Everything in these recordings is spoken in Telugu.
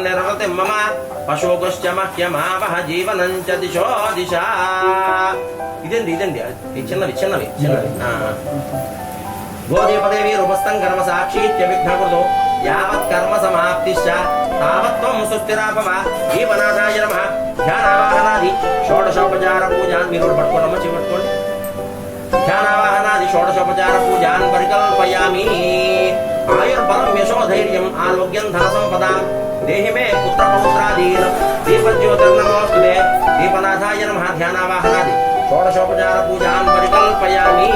निर्वृतिं मम पशुकुश्च मह्यमावह जीवनं च दिशो दिशा ఇదండి చిన్నవి గోదీపదేవి రూపస్థం కర్మ సాక్షిత్య విఘ్నకృతో యావత్ కర్మ సమాప్తిశ్చ తావత్వం సుస్థిరాపవ జీవనాథాయ నమః ధ్యానావాహనాది షోడశోపచార పూజాన్ మీరు పట్టుకోండి చివట్టుకోండి ధ్యానావాహనాది షోడశోపచార పూజాన్ పరికల్పయామి ఆయుర్బలం యశోధైర్యం ఆరోగ్యం ధన సంపదాం దేహి మే పుత్ర పౌత్రాదీన్ దీపజ్యోతిర్నమోస్తుతే దీపనాథాయ నమః ధ్యానావాహనాది షోడశోపచార పూజాన్ పరికల్పయామి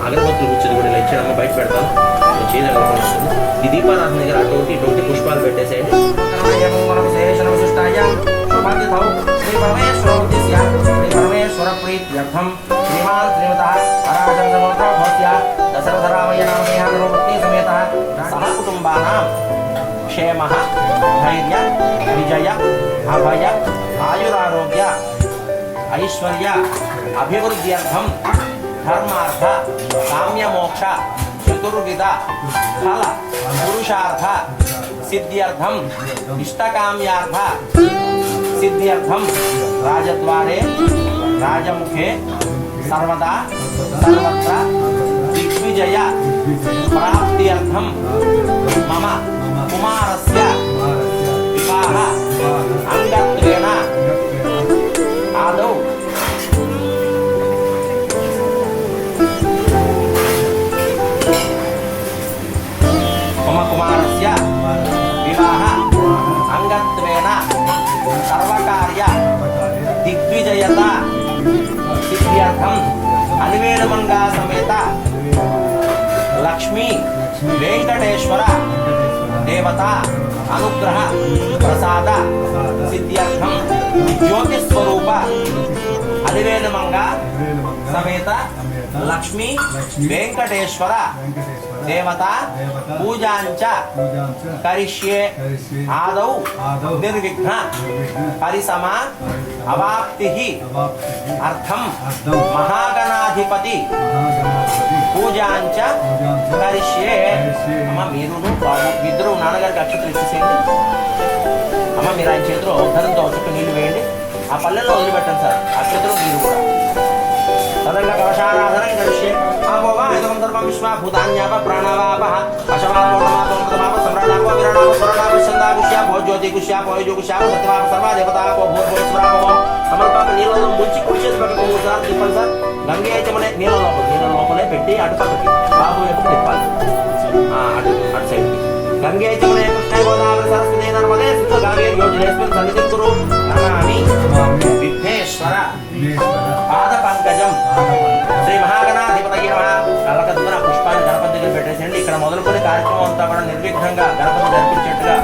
అగరబత్తులు కూర్చొని కూడా ఇలా ఇచ్చాడమ్మ బయట పెడతాను చేయగలుగుతాను ఈ దీపారాధన దగ్గర అటువంటి ఇటువంటి పుష్పాలు పెట్టేసేయండి పరమేశ్వర ప్రీత్యర్థం శ్రీమాన్ శ్రీమత పరాశరసమోత్సవ దశరథరామయ్య నామదేహాపత్ని సమేత సహకుటుంబానాం క్షేమ ధైర్య విజయ అభయ ఆయురారోగ్య ఐశ్వర్య అభివృద్ధ్యర్థం ధర్మార్థ కామ్యమోక్ష చతుర్విధ ఫల పురుషార్థ సిద్ధ్యర్థం ఇష్టకామ్యార్థ సిద్ధ్యర్థం రాజద్వారే రాజముఖే సర్వదా సర్వత్ర దిగ్విజయ ప్రాప్త్యర్థం మమ కుమారస్య వివాహ అంగత్వేన ఆదౌ కుమారస్య వివాహ అంగత్వేన సర్వకార్య దిగ్విజయత సిద్ధ్యర్థం అనివేణమంగా సమేత లక్ష్మీ వెంకటేశ్వర దేవత అనుగ్రహ ప్రసాద సిద్ధ్యర్థం జ్యోతిస్వరూప అనివేణమంగా సమేత లక్ష్మీ వెంకటేశ్వర దేవత పూజాంచ కరిష్యే ఆదౌ నిర్విఘ్న పరిసమ అవాప్తి అర్థం మహాగణాధిపతి పూజాంచ కరిష్యే అమ్మ మీరును ఇద్దరు నాన్నగారికి అక్షతలు ఇచ్చేసేయండి అమ్మ మీరు ఆయన చేతిలో ధనంతో చుట్టూ నీళ్లు వేయండి ఆ పల్లెల్లో వదిలిపెట్టండి సార్ అక్షతలు మీరు కూడా తదంగా కవశారాధనం కరిష్యే ఆపోవా ఇదమంతర్వం విశ్వాభూతాన్యాప ప్రాణవాపః అశవాపోటమాపమృతమాప సమ్రాడాప విరణాప స్వరణాప సందాగుష్యా భోజ్యోతిగుష్యా భోజోగుష్యా సత్యమాప సర్వా దేవతాపో భూర్భువస్వరాపమో సమర్పాప నీళ్ళలో ముంచి కుడిచేది పక్కకు 3 సార్లు తిప్పండి సార్ గంగే అయితే నీళ్ళ లోపలే పెట్టి అటు పక్కకి బాబు వైపు తిప్పాలి అటు సైడ్కి గంగే అయితే కృష్ణ గోదావరి సరస్వతి నర్మదే సింధు కావేరి యోజనేస్మిన్ సన్నిధిం కురు నమామి విఘ్నేశ్వర పాద పంకజం శ్రీ మహాగణాధిపతయ నమః కళ్ళకద్దున పుష్పాన్ని గణపతి దగ్గర పెట్టేసేయండి ఇక్కడ మొదలుకొని కార్యక్రమం అంతా కూడా నిర్విఘ్నంగా గణపతి జరిపించేట్టుగా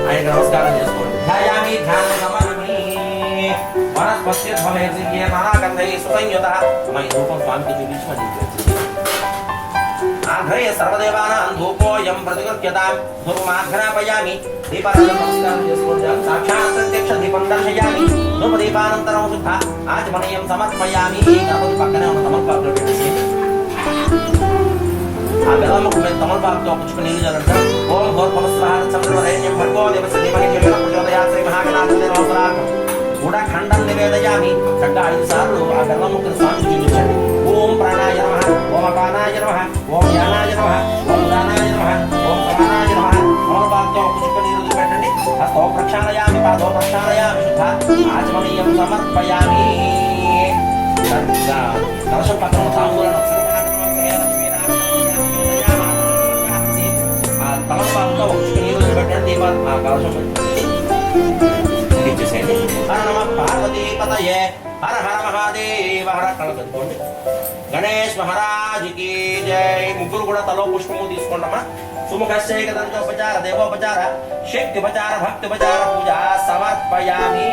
ఆయనకు నమస్కారం చేసుకోండి ధ్యాయామి ధ్యానం నమామి వనస్పత్య ధ్వమేర్జిగే నానాగంధై సుసంయుతః మై రూపం స్వామికి చూపించి మళ్ళీ ఆఘ్రయ సర్వదేవానాం ధూపోయం ప్రతిగృహ్యతాం ధూపమాఘ్రాపయామి దీపారాధన నమస్కారం చేసుకోండి సాక్షాత్ ప్రత్యక్ష దీపం దర్శయామి ధూపదీపానంతరం శుద్ధ ఆచమనీయం సమర్పయామి గణపతి పక్కనే ఉన్న తమలపాకులో పెట్టేసేయండి ఆ బెల్లముకు మీద తమలపాకుతో పుచ్చుకుని నీళ్ళు చల్లండి ఓం భూర్భువస్వః చంద్రవరేణ్యం భర్గో దేవస్య ధీమహి ధియో యో ప్రచోదయాత్ శ్రీ మహాగణాధిపతయే నమః కూడా ఖండం నివేదయామి చక్కగా 5 సార్లు ఆ బెల్లముకుని స్వామికి చూపించండి ఓం ప్రాణాయ నమః ఓం అపానాయ నమః ఓం యానాయ నమః ఓం దానాయ నమః ఓం సమానాయ నమః తమలపాకుతో పుచ్చుకుని నీళ్ళు పెట్టండి హస్తో ప్రక్షాళయామి పాదో ప్రక్షాళయామి శుద్ధ ఆచమనీయం సమర్పయామి కలశం పక్కన తాంబూలను తమలపాకుతో పుచ్చుకుని నీళ్ళు పెట్టండి దీపాలు ఆ కలశం ఇచ్చేసేయండి హర నమ పార్వతీపతయే హర హర మహాదేవ హర కళ పెట్టుకోండి గణేష్ మహారాజ్ కి జై ముగ్గురు కూడా తలో పుష్పము తీసుకోండమ్మా సుముఖశ్చైకదంతోపచార దేవోపచార శక్తిపచార భక్తిపచార పూజ సమర్పయామి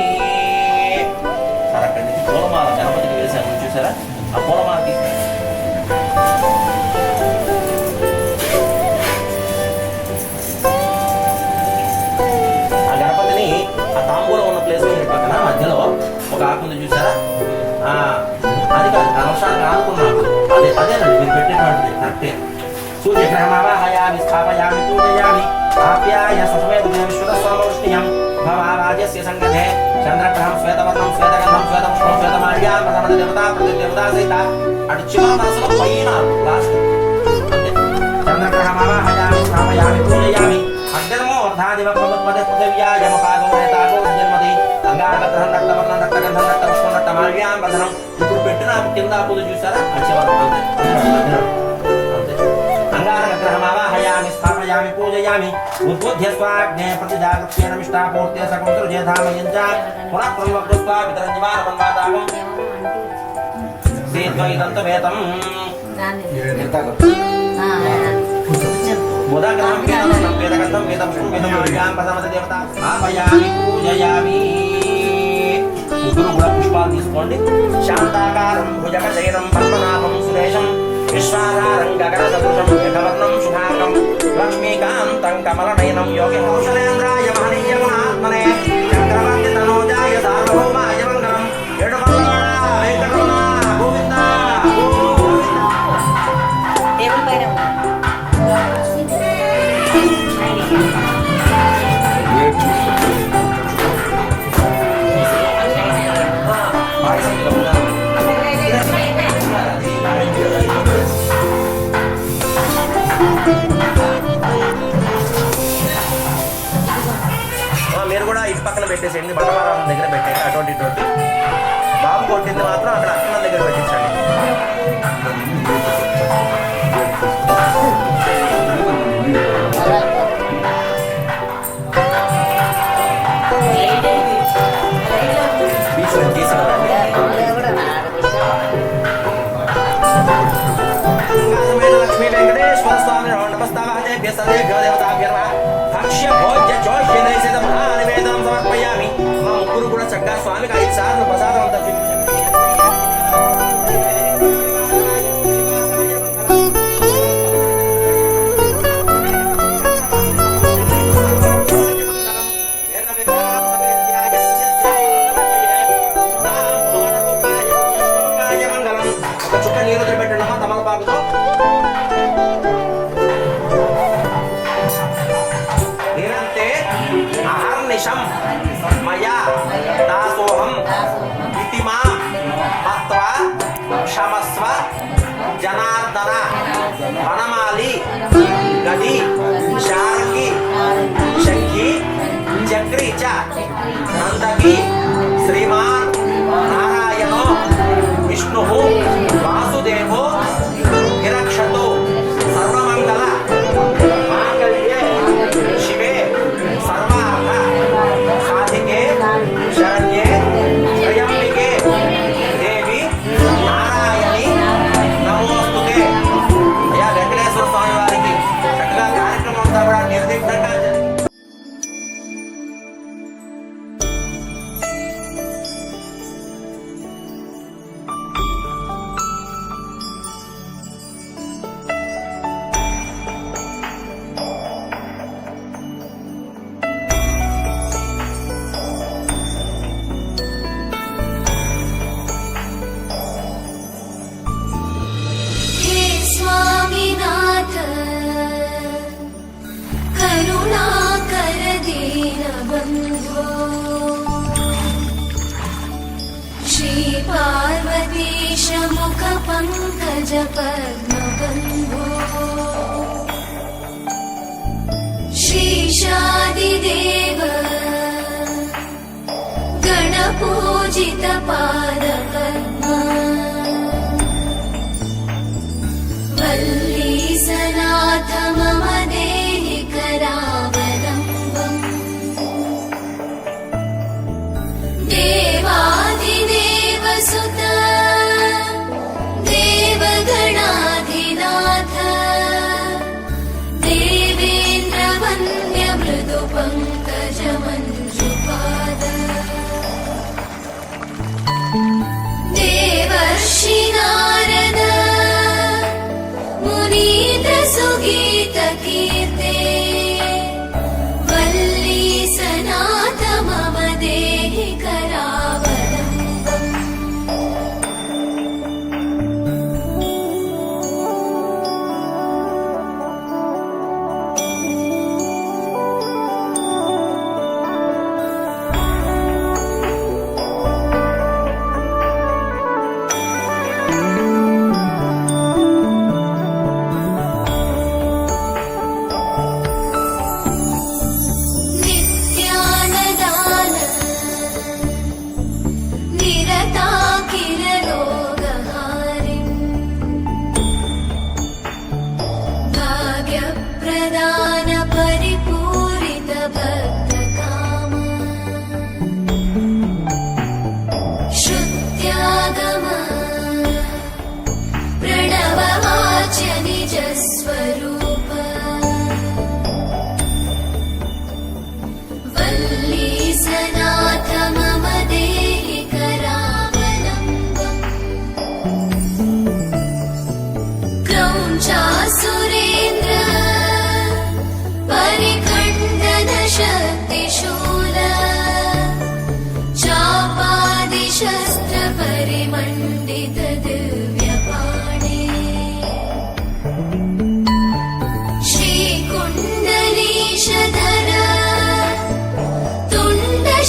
సార్ అక్కడి నుంచి పూలమాల గణపతికి వేశాను చూసారా ఆ పూలమాల తీసుకు ఆ గణపతిని ఆ తాంబూలం ఉన్న ప్లేస్ పక్కన మధ్యలో ఒక ఆకుంది చూసారా అది కాదు కలశానికి ఆనుకున్నాను అదేనండి మీరు పెట్టినటువంటిది కరెక్టే सूर्यग्रहमावाहयामि स्थापयामि पूजयामि आप्याय ससमेत विश्वतस्वामोष्ण्यं भवाराज्यस्य संगते चन्द्रग्रहं श्वेतवर्णं श्वेतगन्धं श्वेतपुष्पं श्वेतमाल्यां प्रथमदेवता प्रतिदेवता सहिता अडचिमा మనసులో పైన లాస్ట్ चन्द्रग्रहमावाहयामि स्थापयामि पूजयामि अग्निर्मो अर्धादिव प्रमुत्पदे पृथिव्याय मपागो नेतागो जन्मदि अंगारग्रहं रक्तवर्णं रक्तगन्धं रक्तपुष्पं रक्तमाल्यां बधनं ఇప్పుడు పెట్టిన కింద పూజ చూసారా అచ్చివరం అంతే अंगारग्रहमावाहयामि स्थापयामि पूजयामि उद्बुद्ध्य स्वाग्ने प्रतिजागृत्येन मिष्टापूर्त्य सकंसुर्जेधामयञ्च पुनः प्रवक्त्वा वितरञ्जमानवन्वादागं सेद्वैदन्तवेदं बुधग्रहं वेदं वेदगन्धं वेदपुष्पं वेदमाल्यां प्रथमदेवता स्थापयामि पूजयामि गुरुगुण पुष्पाలు తీసుకోండి శాంతాకారం భుజగశైలం పద్మనాభం సురేశం విశ్వాధారం గగనసదృశం మేఘవర్ణం శుభాంగం లక్ష్మీకాంతం కమలనయనం యోగి కౌశలేంద్రాయ మహనీయ గుణాత్మనే చక్రవర్తి తనోజాయ సార్వభౌమాయ మంగళం ఏడుకొండలవాడ వెంకటరమణ గోవింద టేబుల్ పైన మీరు కూడా ఇటు పక్కన పెట్టేసేయండి బండవారం దగ్గర పెట్టండి అటువంటి ఇటువంటి బాబు కొట్టింది మాత్రం అక్కడ అక్కన దగ్గర పెట్టించండి లక్ష్మీ వెంకటేశ్వర స్వామి నమస్తాభ్య సదేభ్యో దేవతాభ్యర్వ భక్ష్య భోజ్య జోష్య మహానివేదనం సమర్పయామి మా ముగ్గురు కూడా చక్కగా స్వామికి 5 సార్లు ప్రసాదం అంతా ఒక చుక్క నీరు పెట్టండమ్మా తమలపాకుతో అహర్నిశం మయా దాసోహం ఇతి మాం మత్వా క్షమస్వ జనార్దన వనమాలి గది శార్కి శంఖి చక్రి చ నందకి శ్రీమాన్ నారాయణో విష్ణు వాసుదేవో నిరక్షతో సర్వమంగళ మాంగళ్యే శివే సర్వార్థ సాధికే శరణ్యే త్రయంబికే దేవి నారాయణి నమోస్తుతే. అయ్యా వెంకటేశ్వర స్వామి వారికి చక్కగా కార్యక్రమం అంతా కూడా నిర్దిష్టంగా मुख पंकज पद्मबन्धो श्रीशादिदेव गणपूजित पादपद्मा वल्लीसनाथ मम देहि करावलम्बम् देवादिदेव सुत देवगणाधिनाथ देवेन्द्र वन्द्य मृदु पंकज मञ्जुपाद देवर्षि नारद मुनीन्द्र सुगीत कीर्ते वल्लीसनाथ मम देहि करावलम्बम्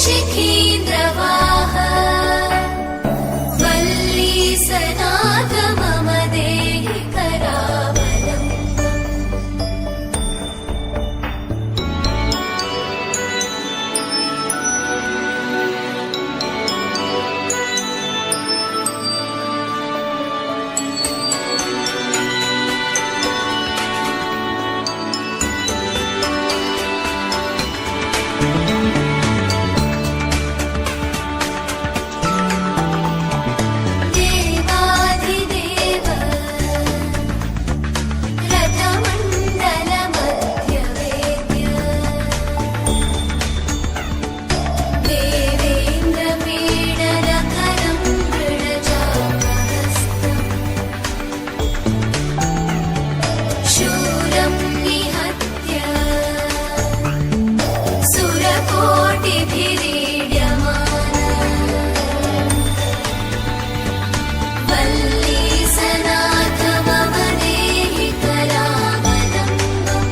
शिखीन्द्रवाह वल्ली सनाथ मम देहि करावलम्बम् देवाधिदेव रथमण्डलमध्यवेद्य देवेन्द्रपीडनकरं मृडचापहस्तम् शूरं निहत्य सुरकोटिभिरीड्यमान वल्ली सनाथ मम देहि करावलम्बम्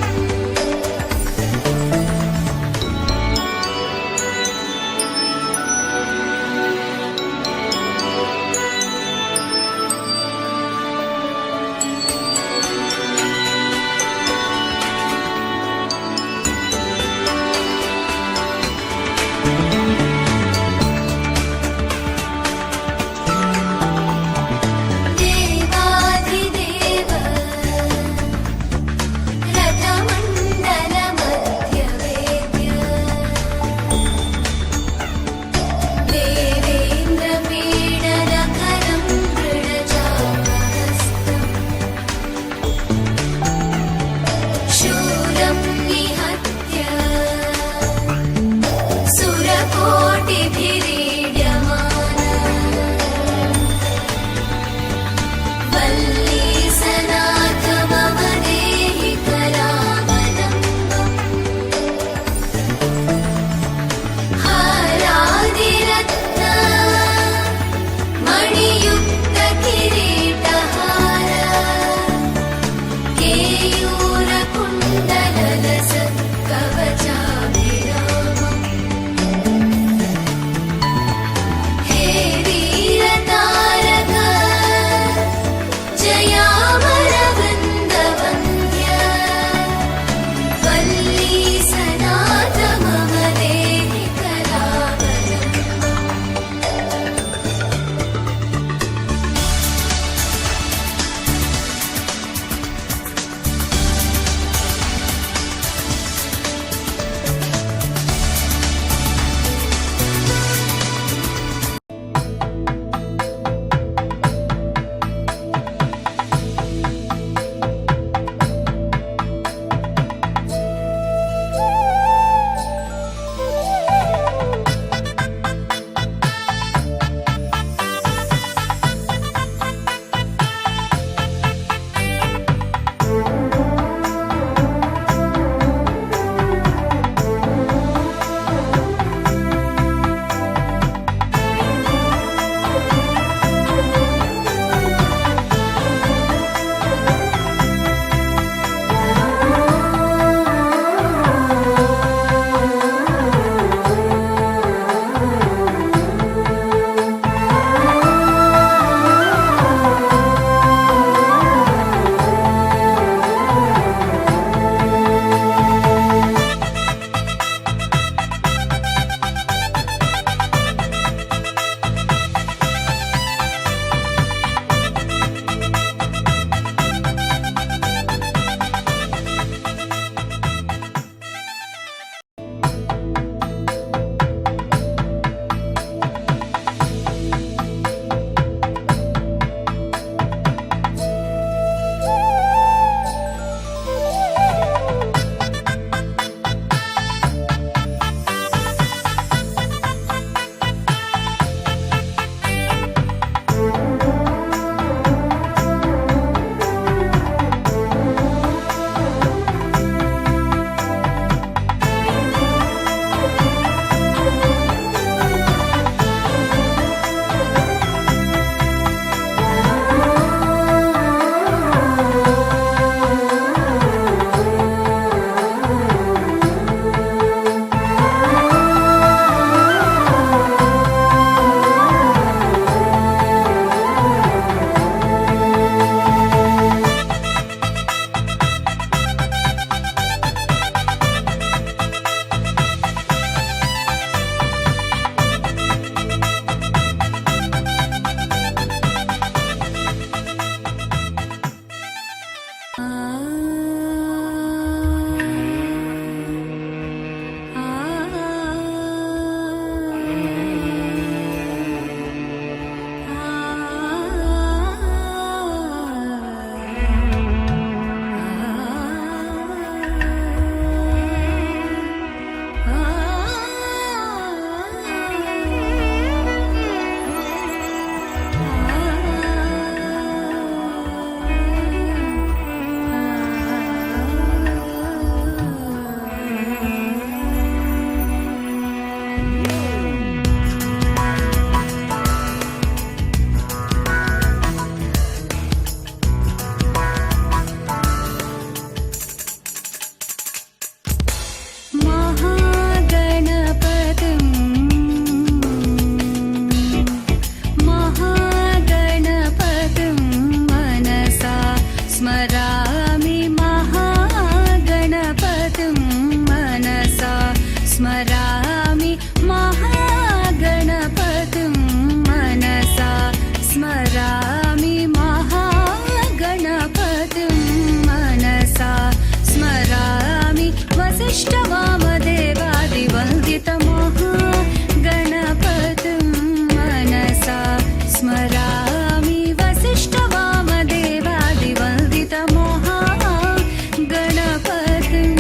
देवाधिदेव रथमण्डलमध्यवेद्य देवेन्द्रपीडनकरं मृडचापहस्तम् शूरं निहत्य सुरकोटिभिरीड्यमान वल्ली सनाथ मम देहि करावलम्बम् हारादिरत्न मणियुक्तकिरीटहार केयूरकुण्डललसत्कवचाभिरामम् स्मरामि महागणपतिं मनसा स्मरामि महागणपतिं मनसा स्मरामि वसिष्ठवामदेवादिवन्दितमहागणपतिं मनसा स्मरामि वसिष्ठवामदेवादिवन्दितमहागणपतिम्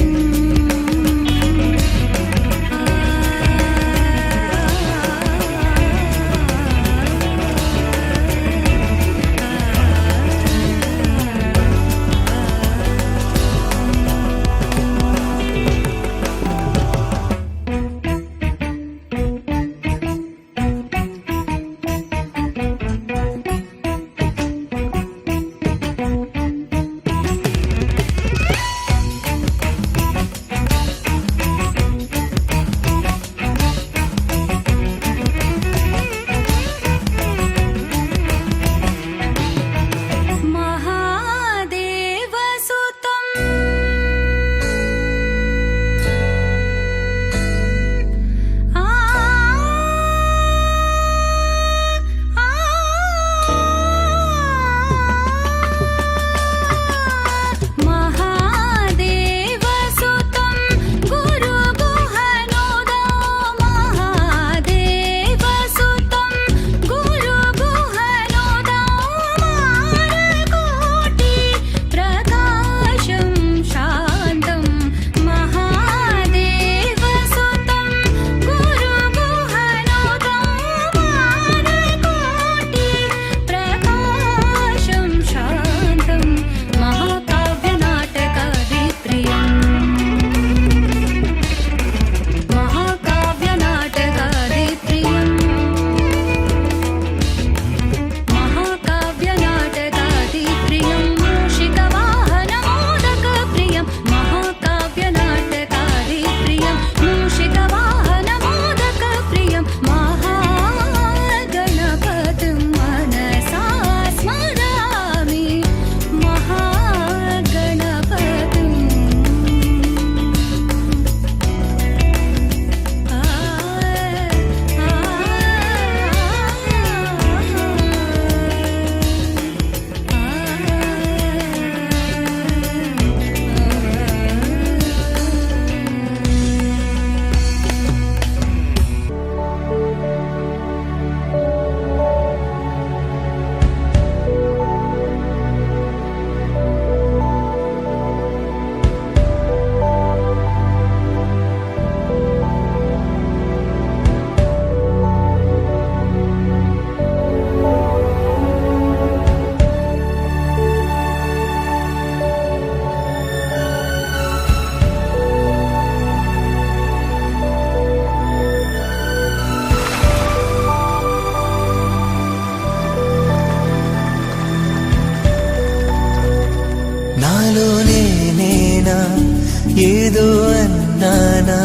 ఏదో అన్నానా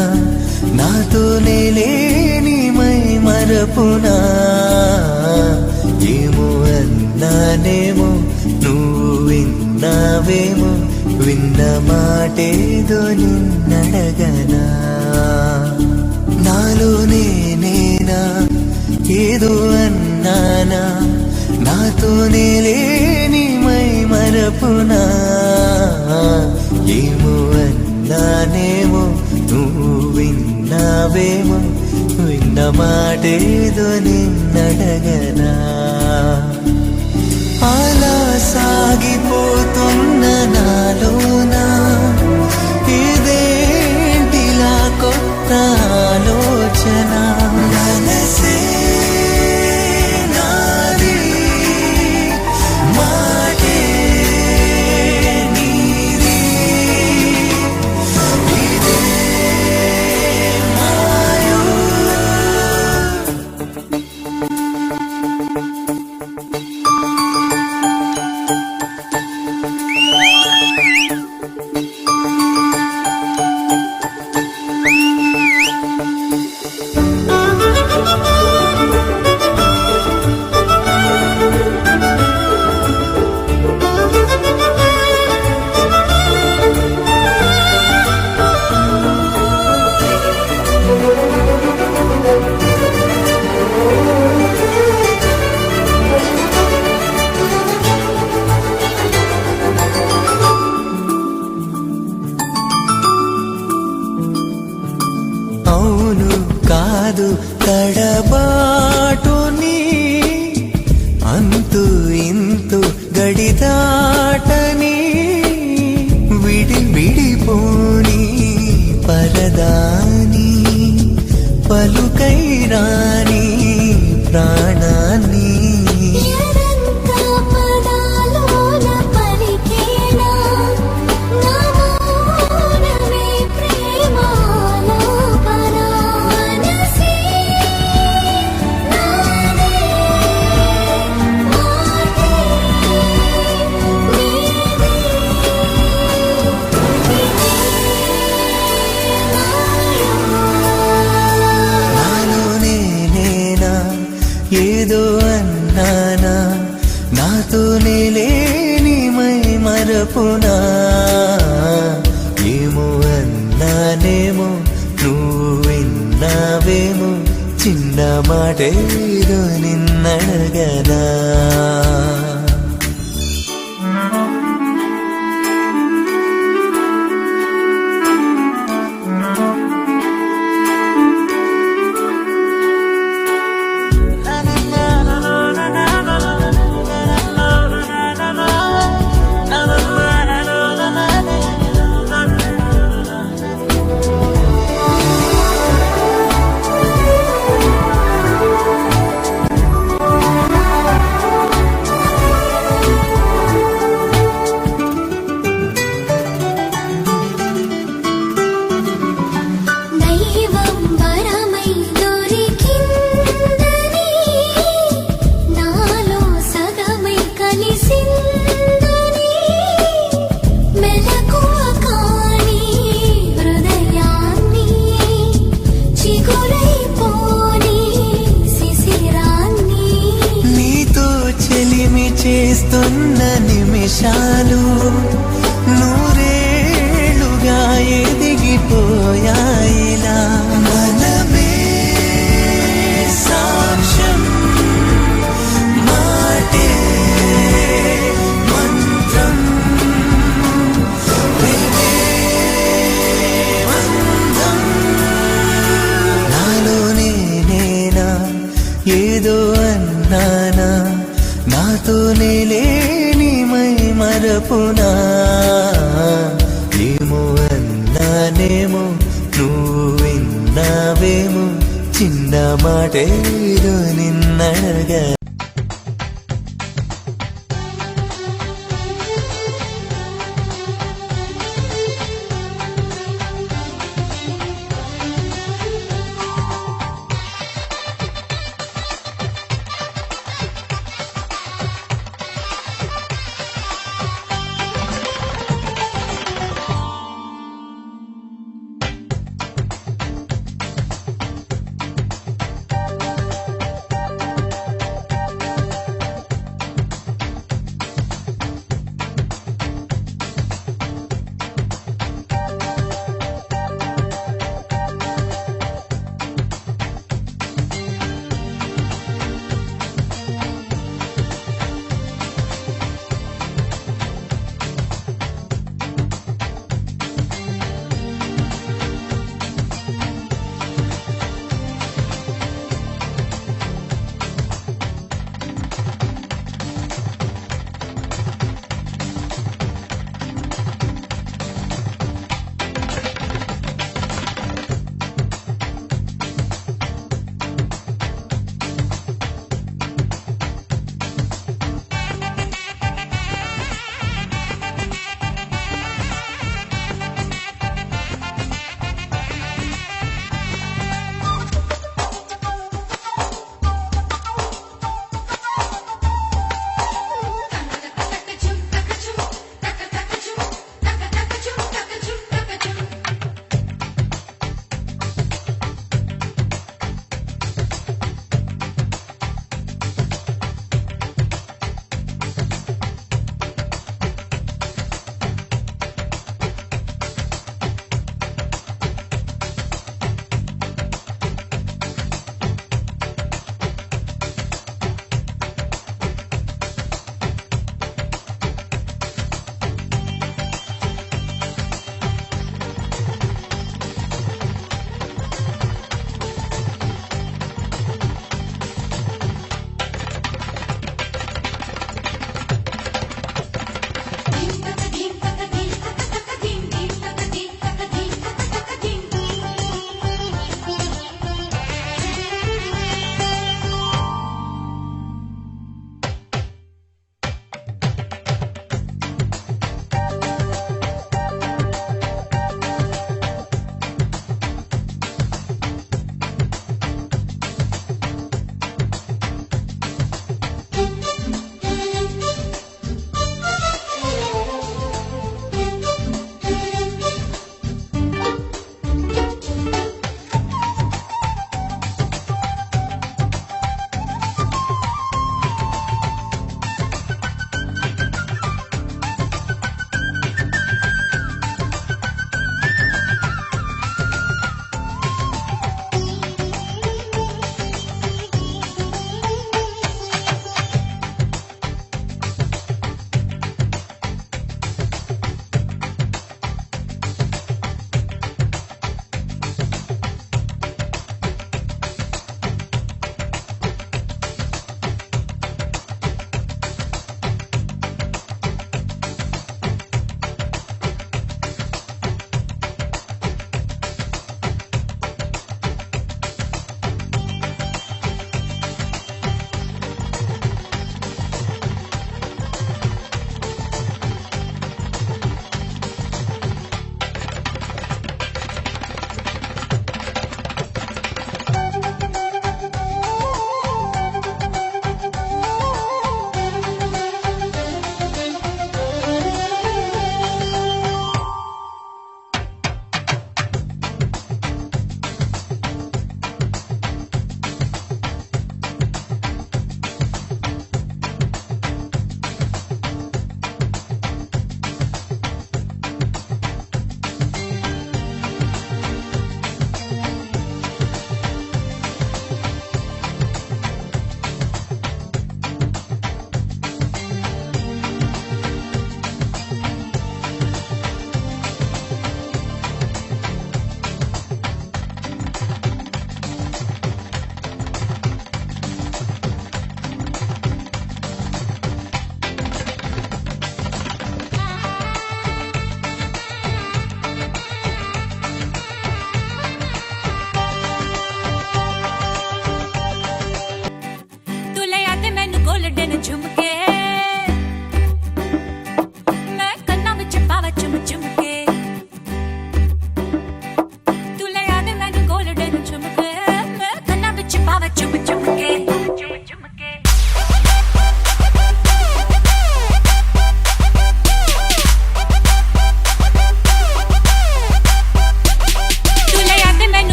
నాతోనే లేని మై మరపునా ఏమో అన్నానేమో నువ్వు విన్నావేమో విన్న మాటేదో నిన్నడగనా నాలోనే నేనా ఏదో అన్నానా నాతోనే లేని మై మరపునా ఏమో అన్నానేమో నువ్వు విన్నావేమో విన్న మాటేదో నిన్నడగనా అలా సాగిపోతున్న నాలోనా ఇదేంటిలా కొత్త ఆలోచన మనసే నాది మాటే నీది ఇదే మాయో కాదు తడబాటుని అంతు ఇంతు గడిదాటని విడిపోని పరదాని పలుకై రాని ప్రాణాన్ని ఏదో అన్నానా నాతోనే లేని మై మరపునా ఏమో అన్నానేమో నువ్వు విన్నావేమో చిన్న మాటేదో నిన్నడగదా చేస్తున్న నిమిషాలు నూరేళ్లుగా ఎదిగిపోయాయిలా మనమే సాక్ష్యం మాటే మంత్రం నాలోనే నేనా ఏదో అన్నానా నాతోనే లేని మై మరపునా ఏమో అన్నానేమో నువ్వు విన్నావేమో చిన్న మాటేదో నిన్నడగా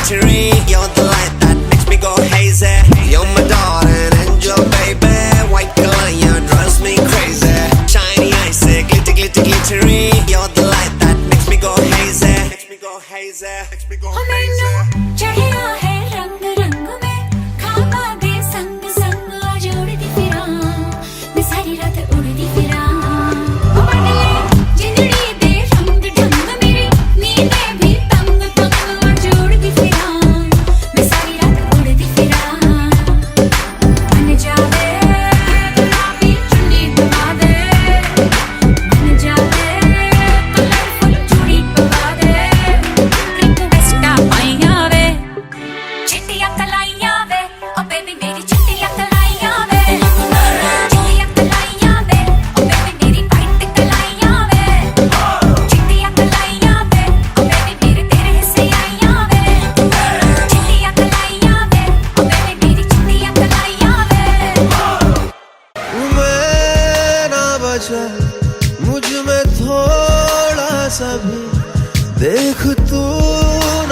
glittery. You're the light that makes me go hazy. You're my darling angel, baby. White color, you drives me crazy. Shiny eyes, glitter, glitter, glittery. You're the light that makes me go hazy. Makes me go hazy. Makes me go hazy. चढ़िया है रंग रंग में खाबा दे संग संग आ जोड़ती फिरा मैं सारी रात उड़ती फिरा बदले जिंदड़ी दे रंग ढंग मेरी नींदें भी तंग तंग आ जोड़ती फिरा मैं सारी रात उड़ती फिरा बन जावे गुलाबी चुन्नी पवा दे बन जावे कलरफुल चूड़ी पवा दे रिक्वेस्ट आईया वे चिट्टियां कलाइयां वे ओ बेबी मेरी चिट्टियां कलाइयां वे चिट्टियां कलाइयां वे ओ बेबी मेरी वाइट कलाइयां वे चिट्टियां कलाइयां वे ओ बेबी मेरे तेरे हिस्से आइयां वे चिट्टियां कलाइयां वे ओ बेबी मेरी चिट्टियां कलाइयां वे मैं ना बचा मुझ में थोड़ा सा भी देख तू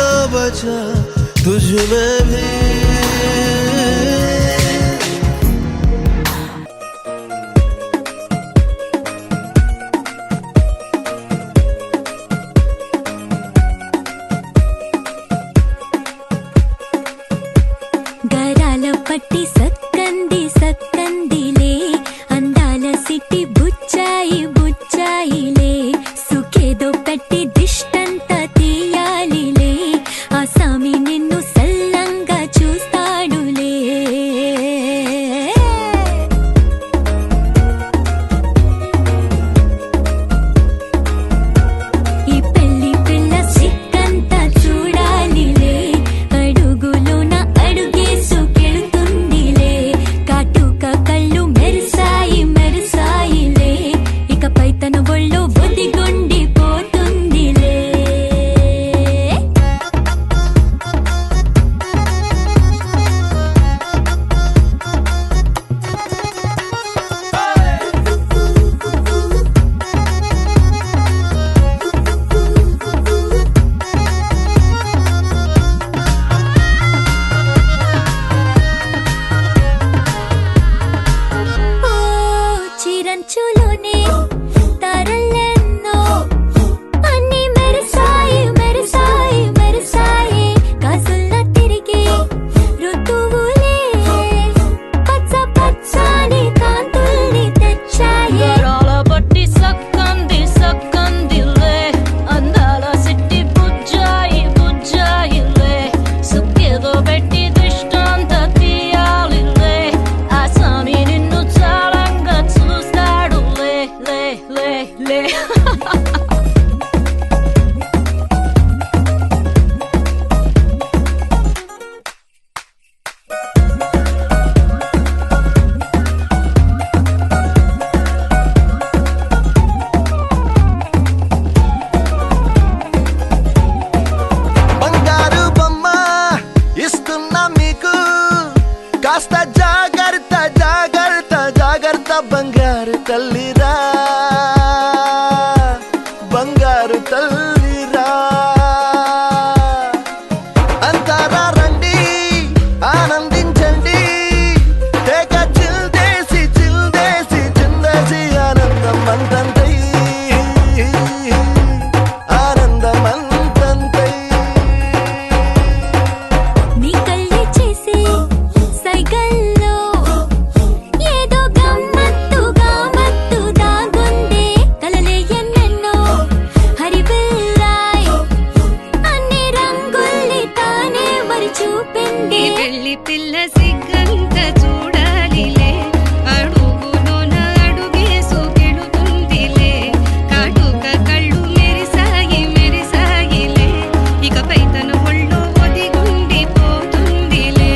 ना बचा तुझ में भी గరాల పట్టి సక్కంది సక్కందిలే అందాల సిట్టి బుచ్చాయి బుచ్చాయిలే సుఖేదో పెట్టి దిష్టంత తీయాలిలే ఆ సామి నిన్ను సల్లంగా చూస్తాడులే ఈ పెళ్లి పిల్ల సిక్కంతా చూడాలిలే అడుగులోన అడుగేసుకెళుతుందిలే కాటుక కళ్ళు మెరిసాయి మెరిసాయిలే ఇకపై తన ఒళ్ళో బొదిగొండిపోతుందిలే ఓ చిరంచులోనే తారలెన్నో అన్ని మెరిసాయి మెరిసాయి మెరిసాయి కాసుల్లా తిరిగి ఋతువులే పచ్చ పచ్చని కాంతుల్ని తెచ్చాయి గరాల పట్టి సక్కంది సక్కందిలే అందాల సిట్టి బుజ్జాయి బుజ్జాయిలే సుక్కేదో పెట్టి దిష్టంత తీయాలిలే ఆ స్వామి నిన్ను చాలంగా చూస్తాడు లే లే లే లే బంగారు బొమ్మ ఇస్తున్నా మీకు కాస్త జాగ్రత్త జాగ్రత్త జాగ్రత్త బంగారు తల్లిరా బంగారు తల్లిరా అంతారా రండి ఆనందించండి తేగ చిల్దేసి చిల్దేసి చిందేసి ఆనందం అంతంతై ఆనందం అంతంతై నీ కళ్ళే చేసే సైగల్లో ఏదో గమ్మత్తుగా మత్తు దాగుందే కలలే ఎన్నెన్నో హరివిల్లాయ్ అన్ని రంగుల్ని తానే మరి చూపింది పెళ్లి పిల్ల సిగ్గంత చూడాలిలే అడుగులోన అడుగేసుకెళుతుందిలే కాటుక కళ్ళు మెరిసాయి మెరిసాయిలే ఇకపై తన ఒళ్ళో ఒదిగుండిపోతుందిలే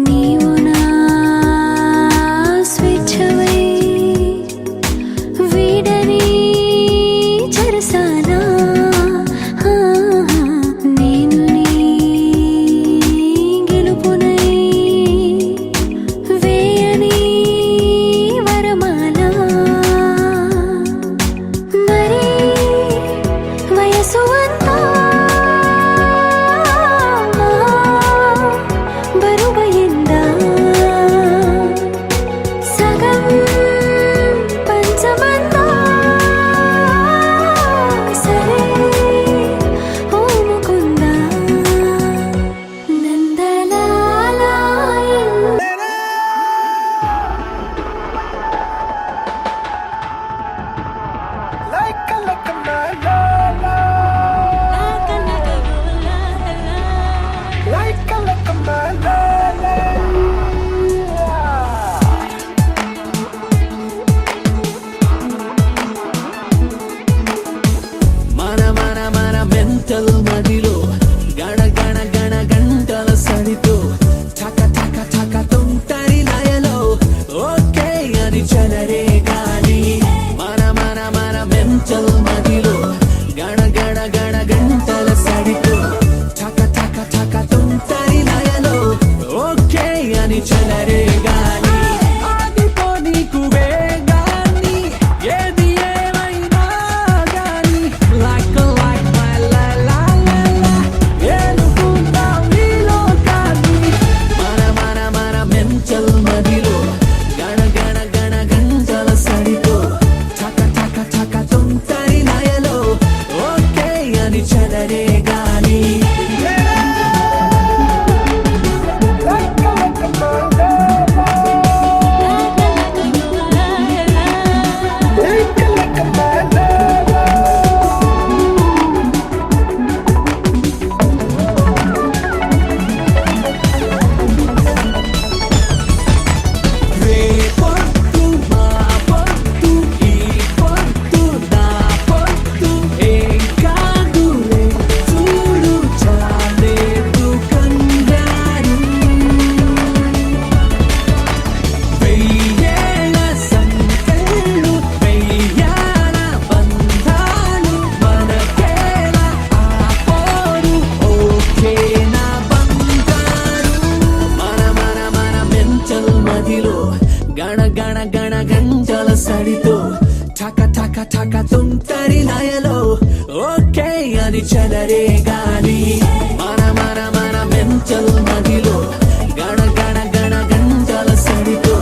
నీవు నా స్వేచ్ఛవై వీడని చెరసానా నేను నీ గెలుపునై వేయని వరమాల మరి వయసు అంతా బరువయిందా సగం పంచమంతా సరే ఓ ముకుందా నందలాలా మన మెంటల్ మదిలో గణ గణ గణ గంటల సడితో ఠక ఠక ఠక తుంటరి లయలో ఓకే అని చలరే గాలి మన మెంటల్ మదిలో గణ గణ గణ గంటల సడితో ఠక ఠక ఠక తుంటరి లయలో ఓకే అని చలరే గాలి ఆగిపో నీకు వేగాన్ని ఏది ఏమైనా గాని like my la la la la ఏలుకుంటాం ఈ లోకాన్ని మన మెంటల్ మదిలో గణ గణ గణ గంటల సడితో ఠక ఠక ఠక తుంటరి లయలో ఓకే అని చదరే గాలి రేపొద్దు మా పొద్దు ఈ పొద్దు నా పొద్దు ఏం కాదులే చూడు చాలేదు కంగారు వెయ్యేళ్ళ సంకెళ్ళు వెయ్యాల బంధాలు మనకేలా ఆపోరు ఓకే నా బంగారు మన మెంటల్ మదిలో గణ గణ గణ గంటల సడితో ఠక ఠక ఠక తుంటరి లయలో ఓకే అని చదరే గాలి మన మెంటల్ మదిలో గణ గణ గణ గంటల సడితో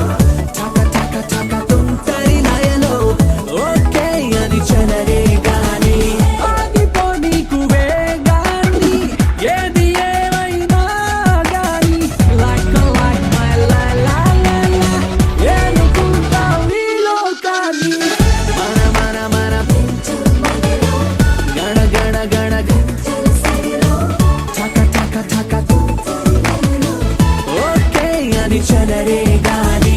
ఠక ఠక ఠక తుంటరి లయలో ఓకే అని చదరే గాలి ఆగిపో నీకు వేగాన్ని ఏది ఏమైనా గాని like my la la la la ఏలుకుంటాం ఈ లోకాన్ని మన గణ గణ గణ ఠక ఠక ఠక ఓకే అని చదరే గాలి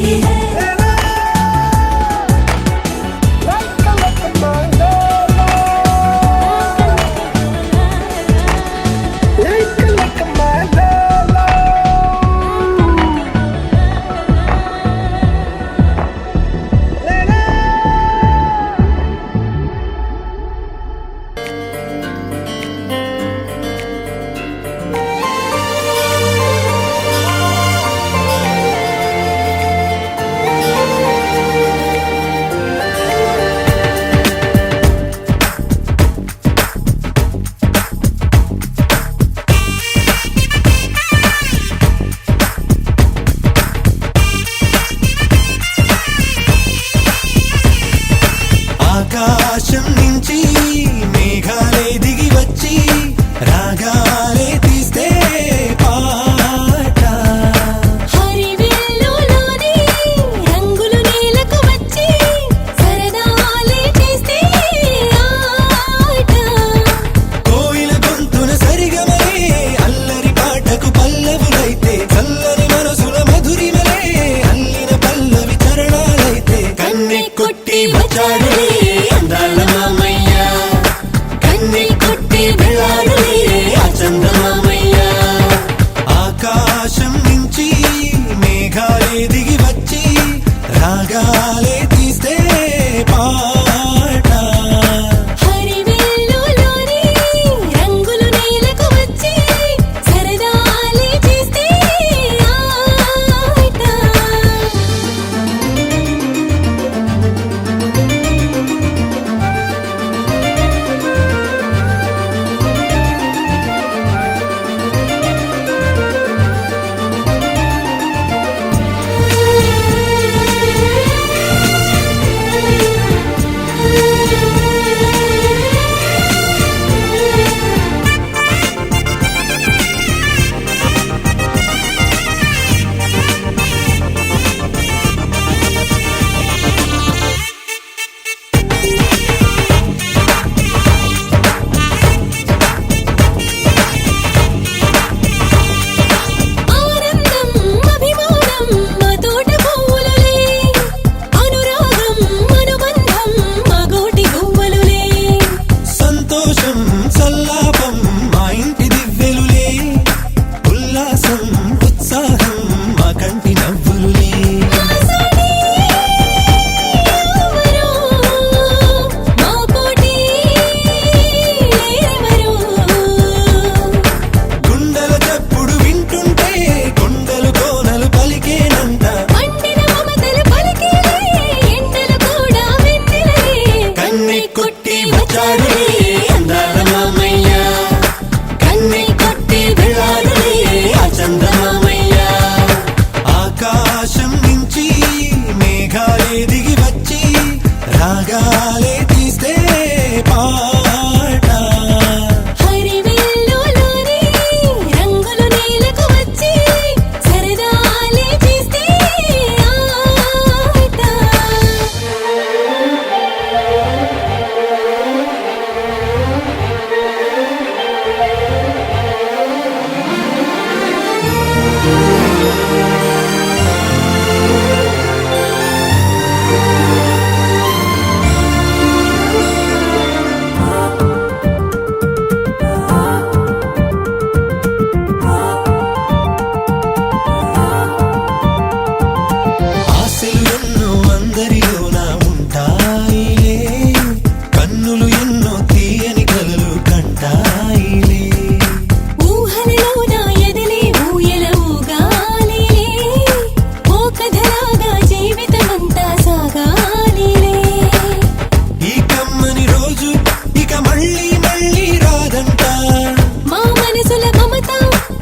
మమత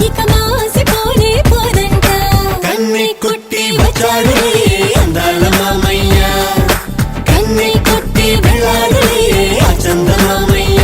ఇక మాసిపోనే పోదంట. కన్నె కొట్టి వచ్చాడులే అందాల మామయ్య, కన్నె కొట్టి వెళ్ళాడులే ఆ చందమామయ్య.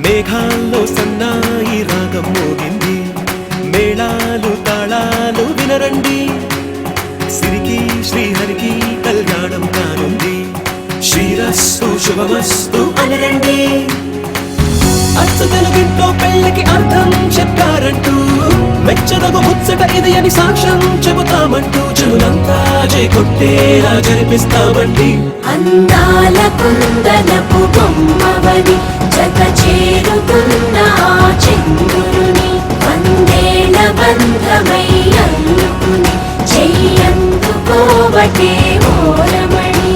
మేఘాల్లో సన్నాయి రాగం మోగింది, మేళాలు తాళాలు వినరండి, సిరికి శ్రీహరికి కళ్యాణం కానుంది, శ్రీరస్తు శుభమస్తు అనరండి. అచ్చ తెలుగింట్లో పెళ్ళికి అర్థం చెప్పారంటూ, మెచ్చదగు ముచ్చట ఇది అని సాక్ష్యం చెబుతామంటూ, చెవులంతా కొట్టేలా జరిపిస్తామండి. అందాల కుందనపు బొమ్మవని జత చేరుతున్న ఆ చంద్రుని, వందేల బంధమై అల్లుకుని చెయ్యందుకోవటే ఓరమణి.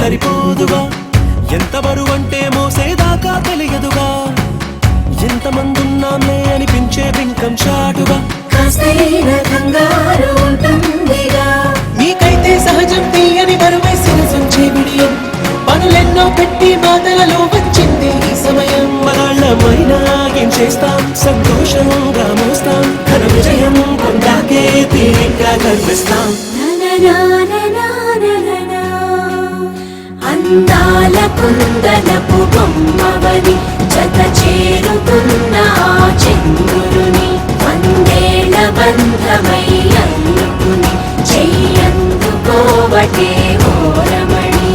సరిపోదుగా, ఎంత బరువంటే మోసేదాకా తెలియదుగా, ఎంతమందున్నాంలే అనిపించే బింకం చాటుగా. కాస్తైన కంగారు ఉంటుందిగా, మీకైతే సహజం తీయని బరువై శిరసుంచే బిడియం, పనులెన్నో పెట్టి మాటలలో వచ్చింది ఈ సమయం. మనాళ్ళమైనా ఏం చేస్తాం, సంతోషంగా మోస్తాం, ఘన విజయం పొందాకే తీరిగ్గా కనిపిస్తాం. నననాననానననా, అందాల కుందనపు బొమ్మవని జత చేరుతున్న ఆ చంద్రుని, వందేళ్ల బంధమై అల్లుకుని చెయ్యందుకోవటే ఓరమణి.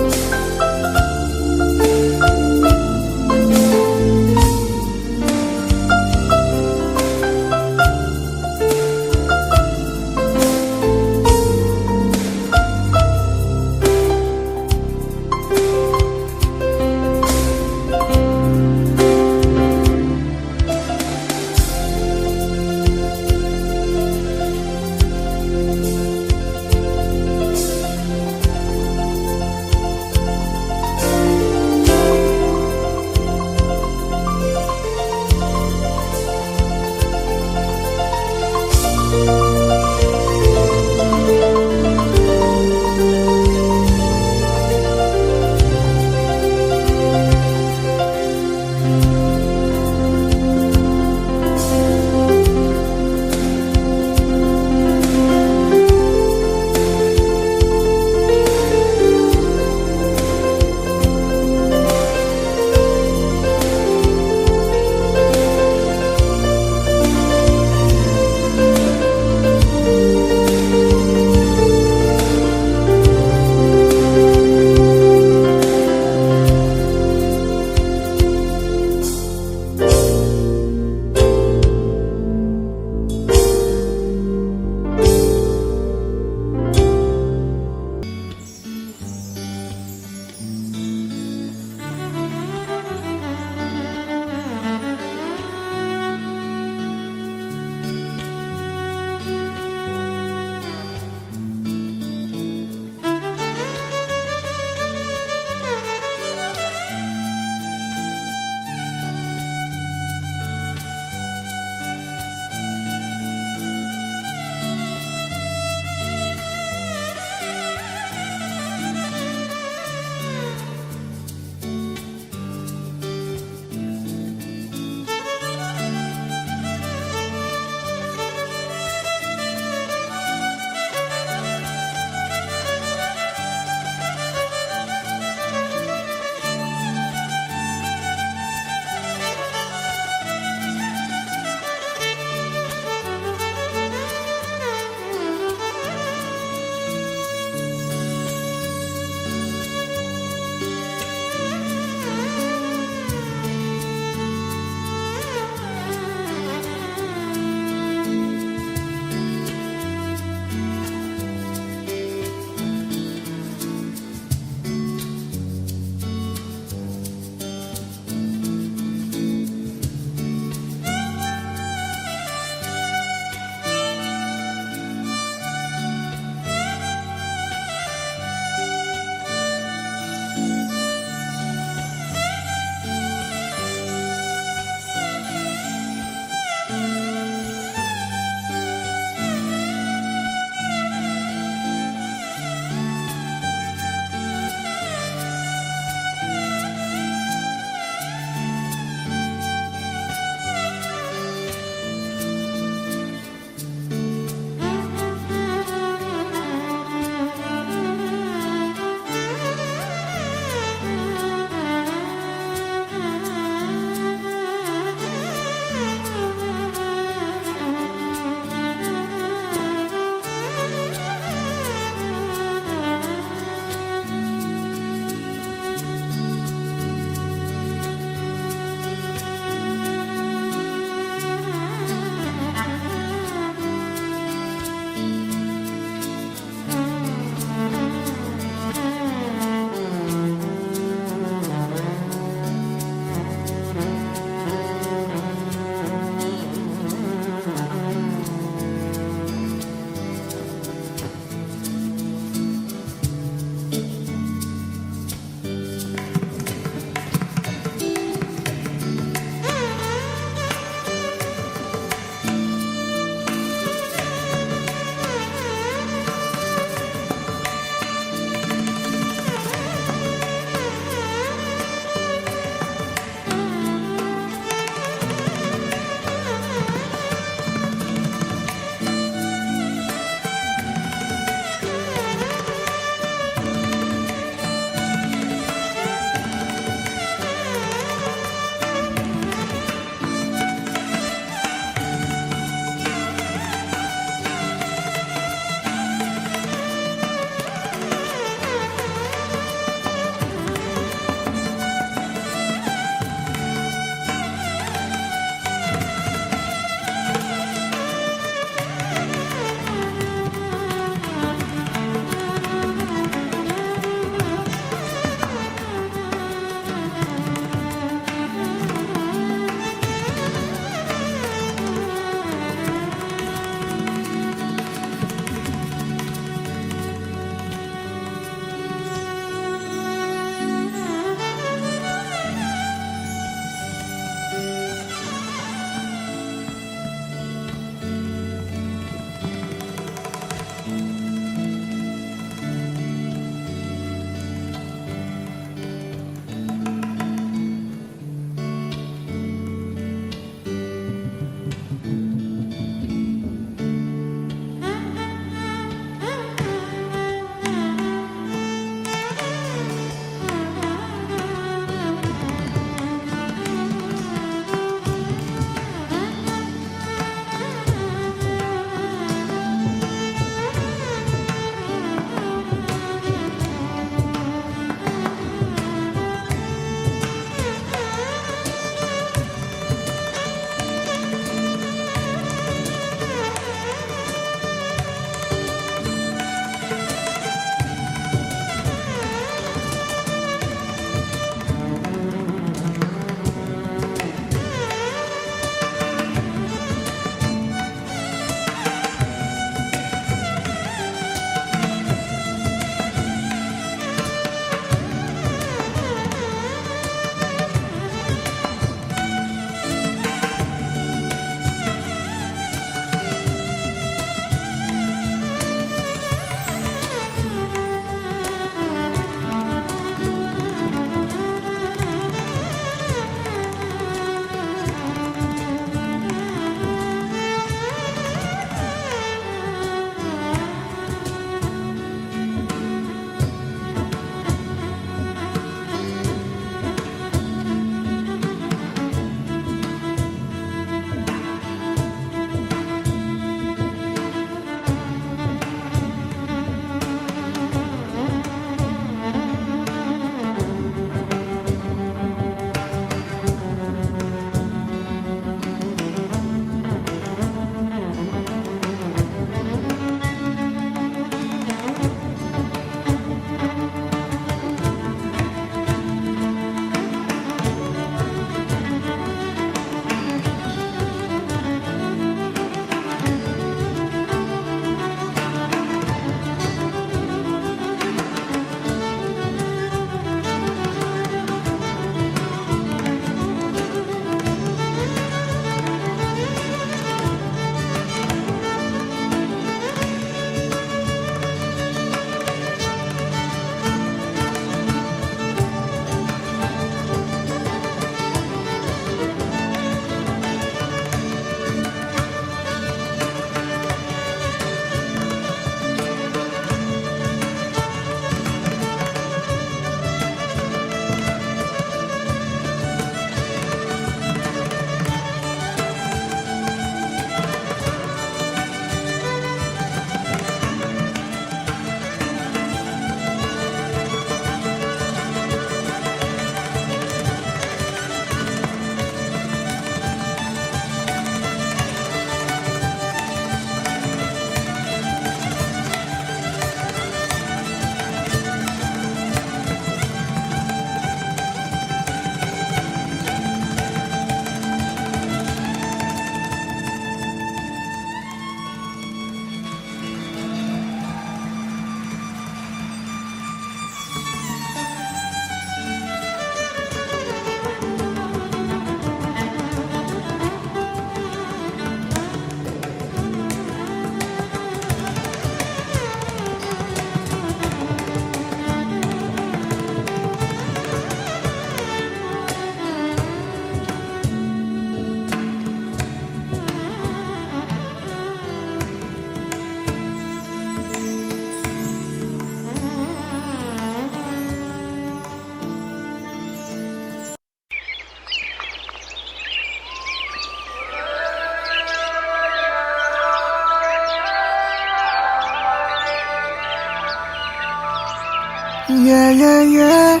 Yeah, yeah, yeah.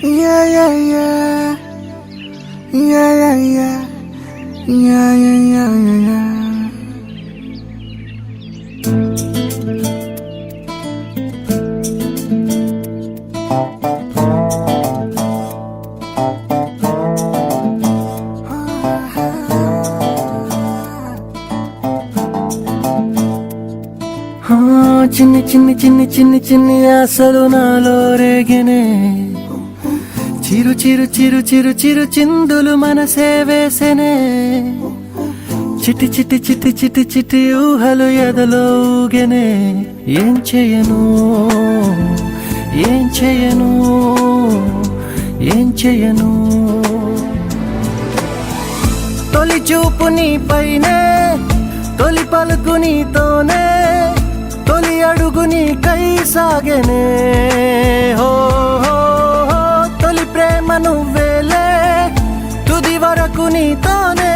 Yeah, yeah, yeah. Yeah, yeah, yeah. Yeah, yeah, yeah, yeah, yeah. చిన్ని చిన్ని చిన్ని చిన్ని చిన్ని ఆశలు నాలో రేగినే చిరు చిరు చిరు చిరు చిరు చిందులు మనసే వేసెనే చిటి చిటి చిటి చిటి చిటి ఊహలు ఎదలో ఊగెనే ఏం చేయను ఏం చేయను ఏం చేయను తొలి చూపు నీ పైనే తొలి పలుకు నీతోనే తొలి అడుగు నీకై సాగెనే హో హో హో తొలి ప్రేమ నువ్వేలే తుది వరకు నీతోనే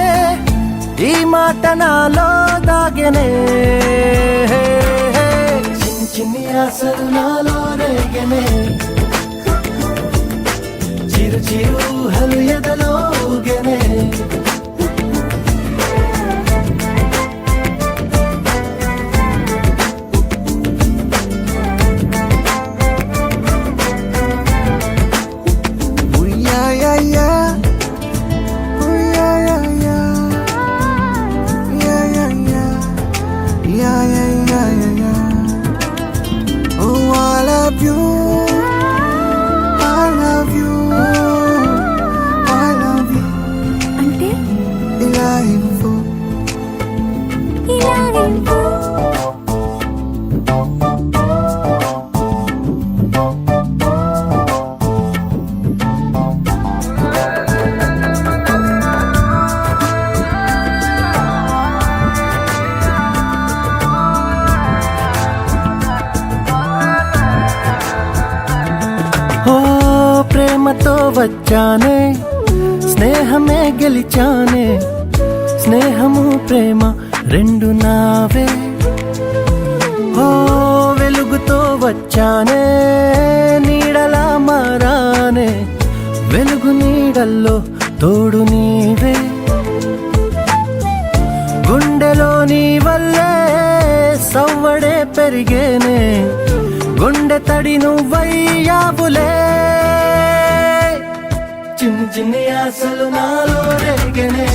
ఈ మాట నాలో దాగెనే చిన్ని చిన్ని ఆశలు నాలో రేగెనే చిరు చిరు ఊహలు ఎదలో ఊగెనే అంటే ఇలా ఇవ్వు. ఓ ప్రేమతో వచ్చానే స్నేహమే గెలిచానే స్నేహము ప్రేమ రెండు నావే ఓ వెలుగుతో వచ్చానే నీడలా మారానే వెలుగు నీడల్లో తోడు నీవే గుండెలో నీ వల్లే సవ్వడే పెరిగేనే గుండె తడి నువ్వయ్యావులే చిన్ని చిన్ని ఆశలు నాలో రేగనే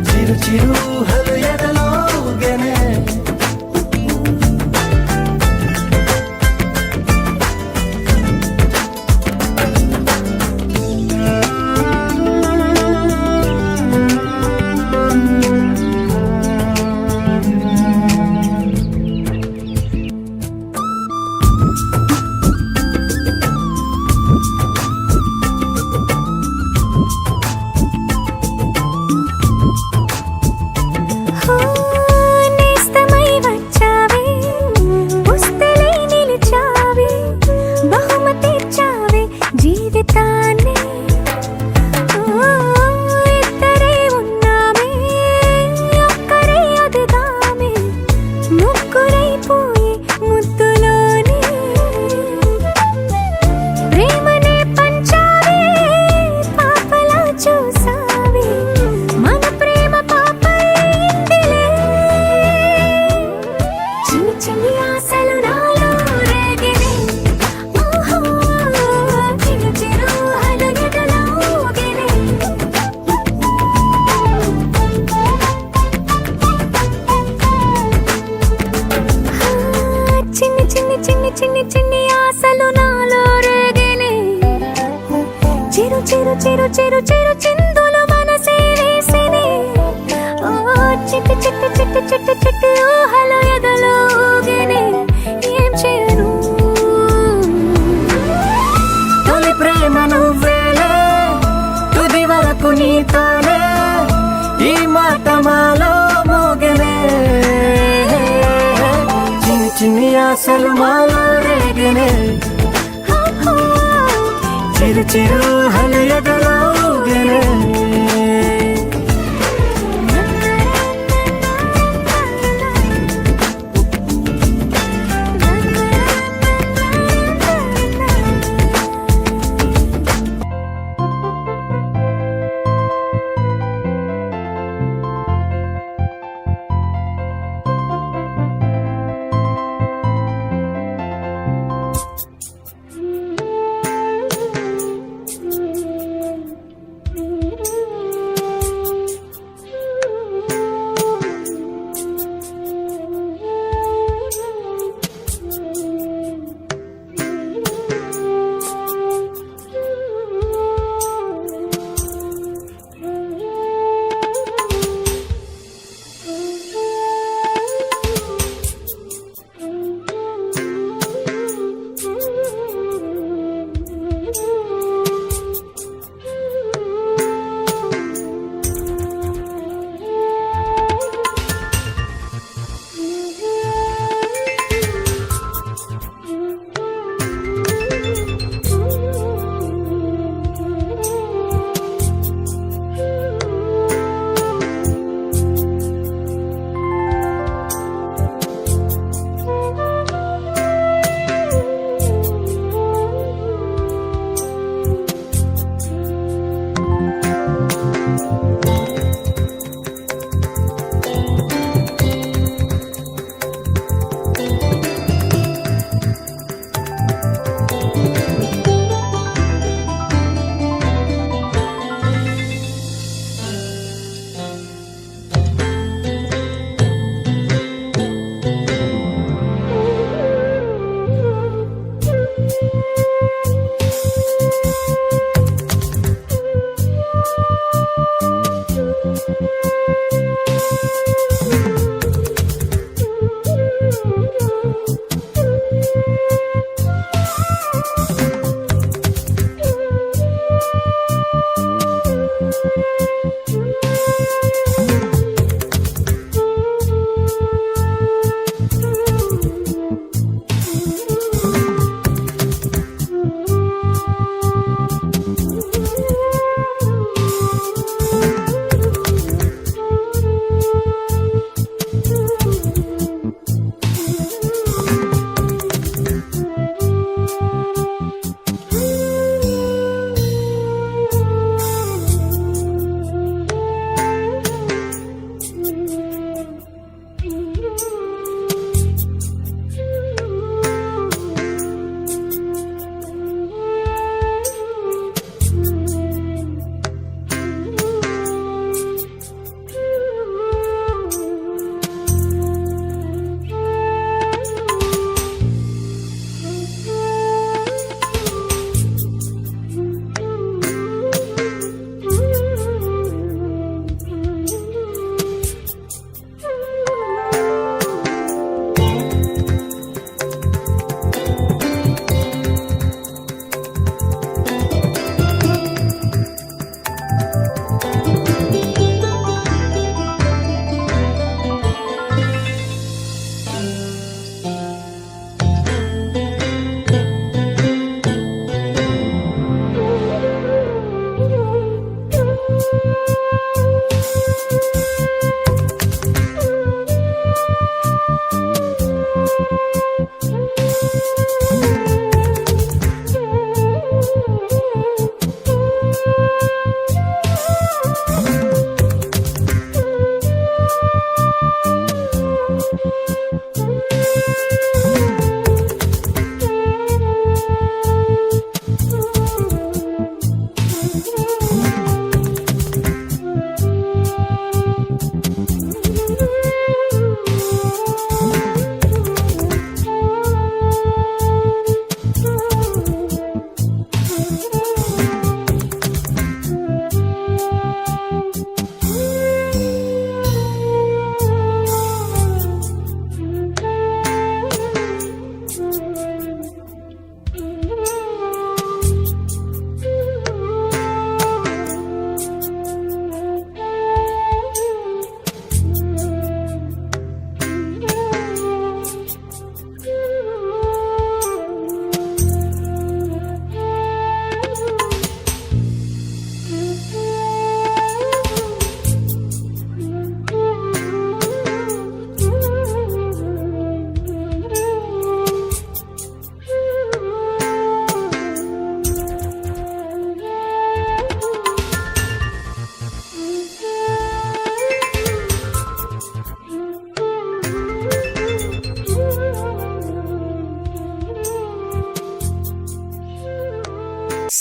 చిరు చిరు ఊహలు ఎదలో ఊగెనే నేస్తమై వచ్చావే పుస్తలై నిలిచావే బహుమతి ఇచ్చావే జీవితాన్ని ఇద్దరే ఉన్నామే ఒక్కరే అదుగామే ముగ్గురైపోయి ముద్దులోనే ప్రేమనే పంచావే పాపలా చూసావే మన ప్రేమ పాపైందిలే చిన్ని చిన్ని ఆశలు నాలో రేగినే ఓహో చిరు చిరు ఊహలు ఎదలో ఊగెనే చిన్ని చిన్ని చిన్ని చిన్ని చిన్ని ఆశలు నాలో రేగినే చిరు చిరు చిరు చిరు చిరు చిందులు మనసే వేసినే ఓ చిట్టి చిట్టి చిట్టి చిట్టి చిట్టి ఊహలు ఎదలో ఊగెనే ఏం చేయను తొలి ప్రేమ నువ్వేలే తుది వరకు నీతోనే ఈ మాట మాలో మోగెనే చిన్ని చిన్ని ఆశలు మాలో రేగనే చిరు చిరు ఊహలు ఎదలో ఊగెనే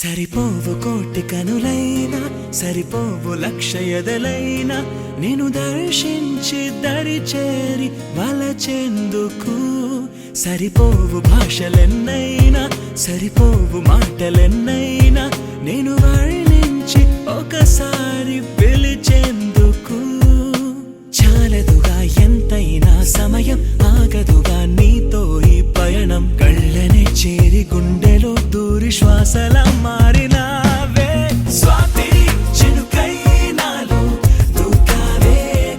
సరిపోవు కోటి కనులైనా సరిపోవు లక్ష ఎదలైనా నేను దర్శించి దరి చేరి వలచెందుకు సరిపోవు భాషలెన్నైనా సరిపోవు మాటలెన్నైనా నేను వర్ణించి ఒకసారి పిలిచేందుకు చాలదుగా ఎంతైనా సమయం ఆగదుగా నీతో ఈ పయనం కళ్ళనే చేరి గుండెలో దూరి శ్వాసల మారినావే స్వాతి చినుకై నాలో దూకావే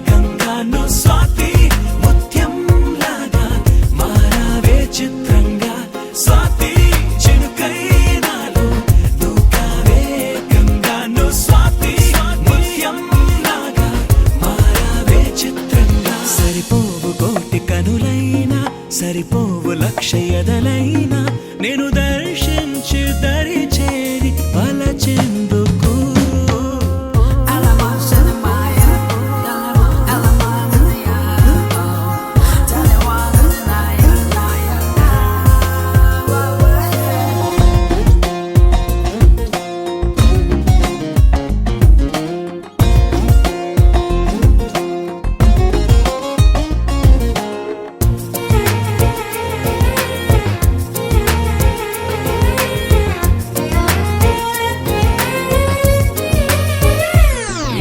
గంగాను స్వాతి ముత్యం లాగా మారావే చిత్రంగా స్వాతి చినుకై నాలో దూకావే గంగాను స్వాతి ముత్యం లాగా మారావే చిత్రంగా సరిపోవు కోటి కనులైనా సరిపోవు లక్ష ఎదలైనా నేను దర్శించి దరి చేరి వలచెందుకు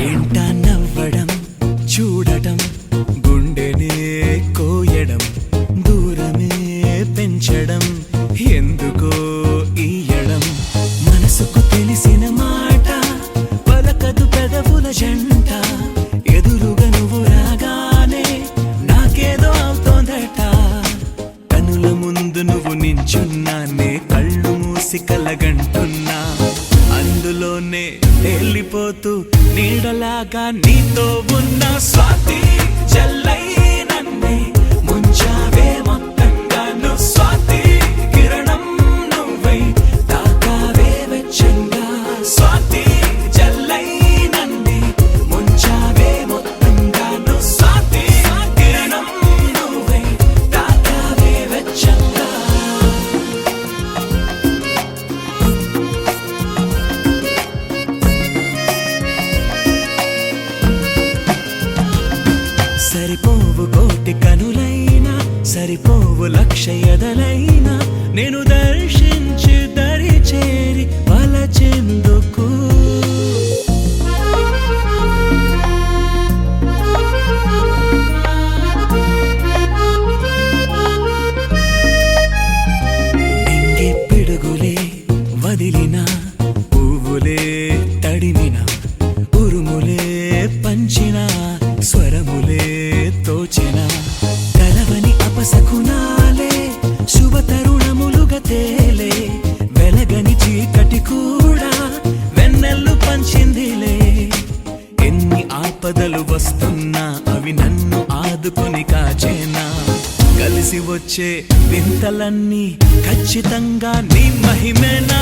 ఏంటా నవ్వడం చూడటం గుండెనే కోయడం దూరమే పెంచడం ఎందుకో ఈయడం మనసుకు తెలిసిన మాట పలకదు పెదవుల జంట ఎదురుగా నువ్వు రాగానే నాకేదో అవుతోందట కనుల ముందు నువ్వు నించున్నానే కళ్ళు మూసి కలగంటున్నా అందులోనే తేలిపోతూ నీడలాగా నీతో ఉన్న స్వాతి జల్లై నన్నే ముంచావే మొత్తంగాను స్వాతి కిరణం నువ్వై తాకావే వెచ్చంగా స్వాతి జల్లై నన్నే ముంచావే మొత్తంగాను స్వాతి కిరణం నువ్వై తాకావే వెచ్చంగా సరిపోవు కోటి కనులైనా సరిపోవు లక్ష ఎదలైనా నేను దర్శించి దరి చేరి వలచెందుకు ఎంగే పిడుగులే వదిలిన పువ్వులే తడిమిన ఉరుములే పంచిన స్వరములే తోచిన కలవని అపశకునాలే శుభ తరుణములుగా తేలే వెలగని చీకటి కూడా వెన్నెల్లు పంచిందిలే ఎన్ని ఆపదలు వస్తున్నా అవి నన్ను ఆదుకొని కాచేనా కలిసి వచ్చే వింతలన్నీ ఖచ్చితంగా నీ మహిమేనా